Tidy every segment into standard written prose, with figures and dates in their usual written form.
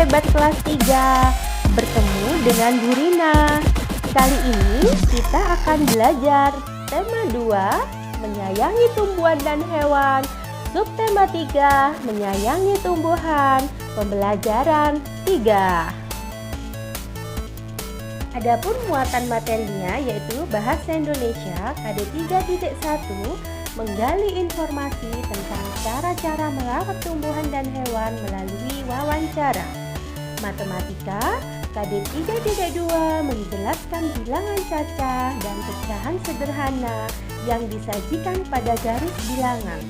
hebat kelas 3. Bertemu dengan Bu Rina. Kali ini kita akan belajar tema 2, menyayangi tumbuhan dan hewan. Subtema 3, menyayangi tumbuhan. Pembelajaran 3. Adapun muatan materinya yaitu Bahasa Indonesia KD 3.1, menggali informasi tentang cara-cara merawat tumbuhan dan hewan melalui wawancara. Matematika KD 3.2, menjelaskan bilangan cacah dan pecahan sederhana yang disajikan pada garis bilangan.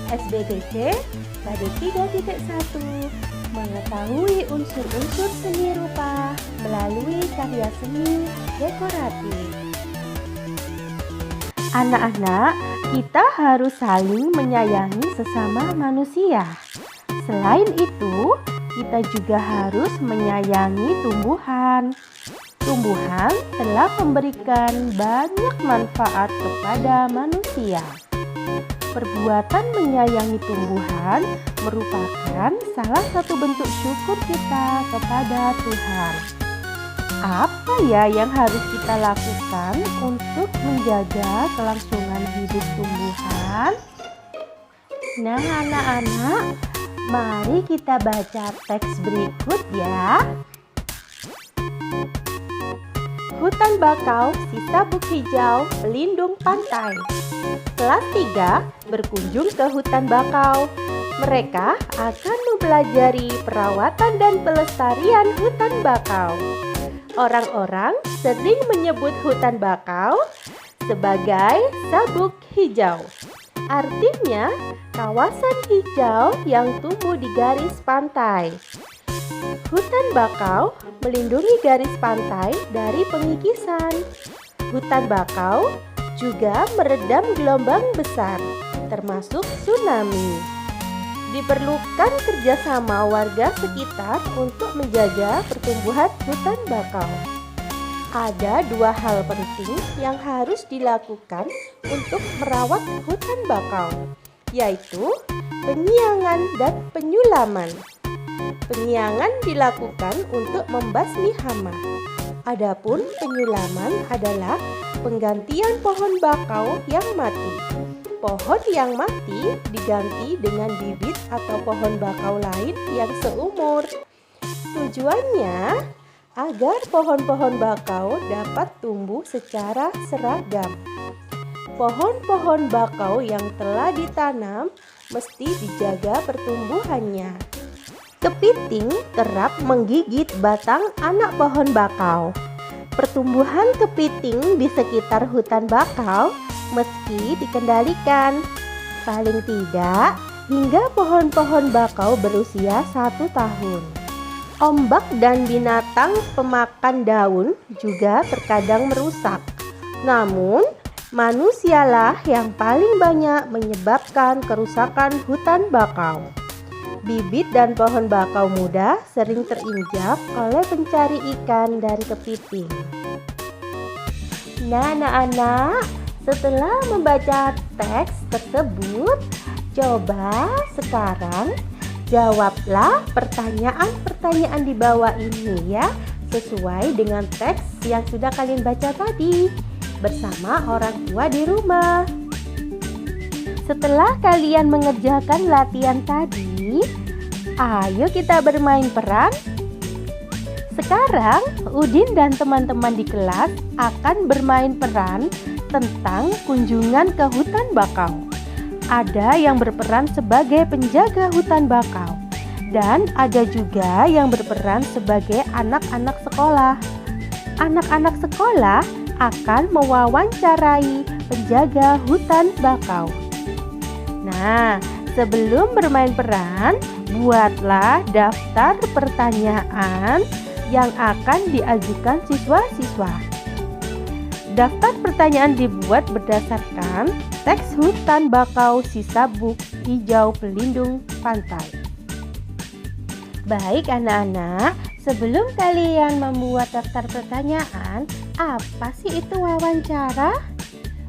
SBTC KD 3.1, mengetahui unsur-unsur seni rupa melalui karya seni dekoratif. Anak-anak, kita harus saling menyayangi sesama manusia. Selain itu, kita juga harus menyayangi tumbuhan. Tumbuhan telah memberikan banyak manfaat kepada manusia. Perbuatan menyayangi tumbuhan merupakan salah satu bentuk syukur kita kepada Tuhan. Apa ya yang harus kita lakukan untuk menjaga kelangsungan hidup tumbuhan? Nah, anak-anak, mari kita baca teks berikut ya. Hutan bakau, sisa buk hijau, pelindung pantai. Kelas 3 berkunjung ke hutan bakau. Mereka akan mempelajari perawatan dan pelestarian hutan bakau. Orang-orang sering menyebut hutan bakau sebagai sabuk hijau. Artinya, kawasan hijau yang tumbuh di garis pantai. Hutan bakau melindungi garis pantai dari pengikisan. Hutan bakau juga meredam gelombang besar, termasuk tsunami. Diperlukan kerjasama warga sekitar untuk menjaga pertumbuhan hutan bakau. Ada 2 hal penting yang harus dilakukan untuk merawat hutan bakau, yaitu penyiangan dan penyulaman. Penyiangan dilakukan untuk membasmi hama. Adapun penyulaman adalah penggantian pohon bakau yang mati. Pohon yang mati diganti dengan bibit atau pohon bakau lain yang seumur. Tujuannya agar pohon-pohon bakau dapat tumbuh secara seragam. Pohon-pohon bakau yang telah ditanam mesti dijaga pertumbuhannya. Kepiting kerap menggigit batang anak pohon bakau. Pertumbuhan kepiting di sekitar hutan bakau meski dikendalikan, paling tidak hingga pohon-pohon bakau berusia 1 tahun. Ombak dan binatang pemakan daun juga terkadang merusak. Namun, manusialah yang paling banyak menyebabkan kerusakan hutan bakau. Bibit dan pohon bakau muda sering terinjak oleh pencari ikan dan kepiting. Nah, anak-anak, setelah membaca teks tersebut, coba sekarang jawablah pertanyaan-pertanyaan di bawah ini ya, sesuai dengan teks yang sudah kalian baca tadi bersama orang tua di rumah. Setelah kalian mengerjakan latihan tadi, ayo kita bermain peran. Sekarang, Udin dan teman-teman di kelas akan bermain peran tentang kunjungan ke hutan bakau. Ada yang berperan sebagai penjaga hutan bakau, dan ada juga yang berperan sebagai anak-anak sekolah. Anak-anak sekolah akan mewawancarai penjaga hutan bakau. Nah, sebelum bermain peran, buatlah daftar pertanyaan yang akan diajukan siswa-siswa. Daftar pertanyaan dibuat berdasarkan teks hutan bakau sisa buk hijau pelindung pantai. Baik anak-anak, sebelum kalian membuat daftar pertanyaan, apa sih itu wawancara?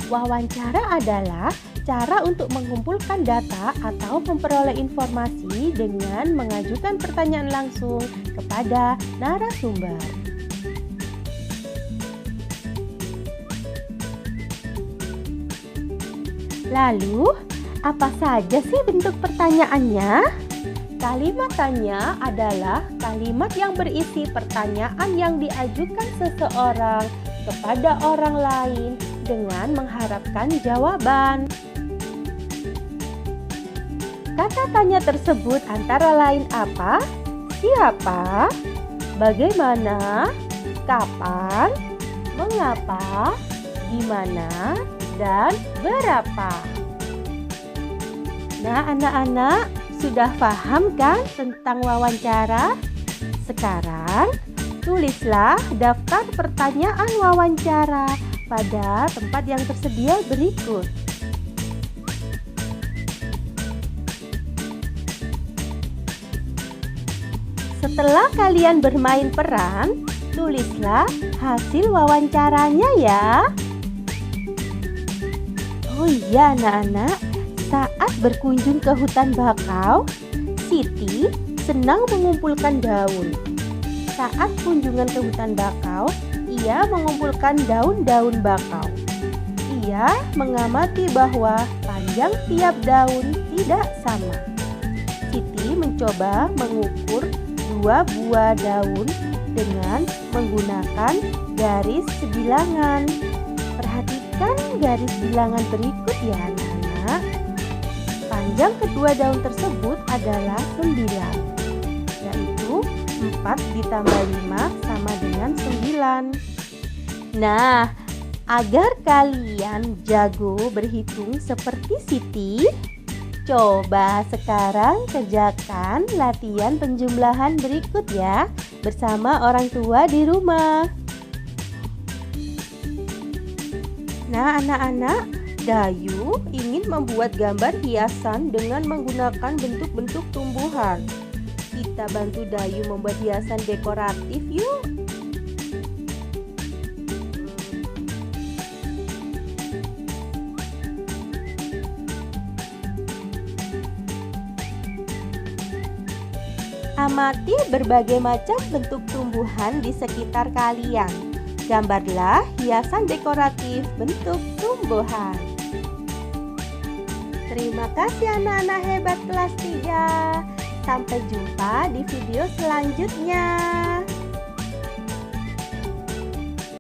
Wawancara adalah cara untuk mengumpulkan data atau memperoleh informasi diskusi dengan mengajukan pertanyaan langsung kepada narasumber. Lalu, apa saja sih bentuk pertanyaannya? Kalimat tanya adalah kalimat yang berisi pertanyaan yang diajukan seseorang kepada orang lain dengan mengharapkan jawaban. Kata tanya tersebut antara lain apa? Siapa? Bagaimana? Kapan? Mengapa? Di mana? Dan berapa? Nah, anak-anak sudah paham kan tentang wawancara? Sekarang tulislah daftar pertanyaan wawancara pada tempat yang tersedia berikut. Setelah kalian bermain peran, tulislah hasil wawancaranya ya. Oh iya anak-anak, saat berkunjung ke hutan bakau, Siti senang mengumpulkan daun. Saat kunjungan ke hutan bakau, ia mengumpulkan daun-daun bakau. Ia mengamati bahwa panjang tiap daun tidak sama. Siti mencoba mengukur 2 buah daun dengan menggunakan garis bilangan. Perhatikan garis bilangan berikut ya anak-anak. Panjang kedua daun tersebut adalah 9, yaitu 4 ditambah 5 sama dengan 9. Nah, agar kalian jago berhitung seperti Siti, coba sekarang kerjakan latihan penjumlahan berikut ya bersama orang tua di rumah. Nah, anak-anak, Dayu ingin membuat gambar hiasan dengan menggunakan bentuk-bentuk tumbuhan. Kita bantu Dayu membuat hiasan dekoratif yuk. Amati berbagai macam bentuk tumbuhan di sekitar kalian. Gambarlah hiasan dekoratif bentuk tumbuhan. Terima kasih anak-anak hebat kelas 3. Sampai jumpa di video selanjutnya.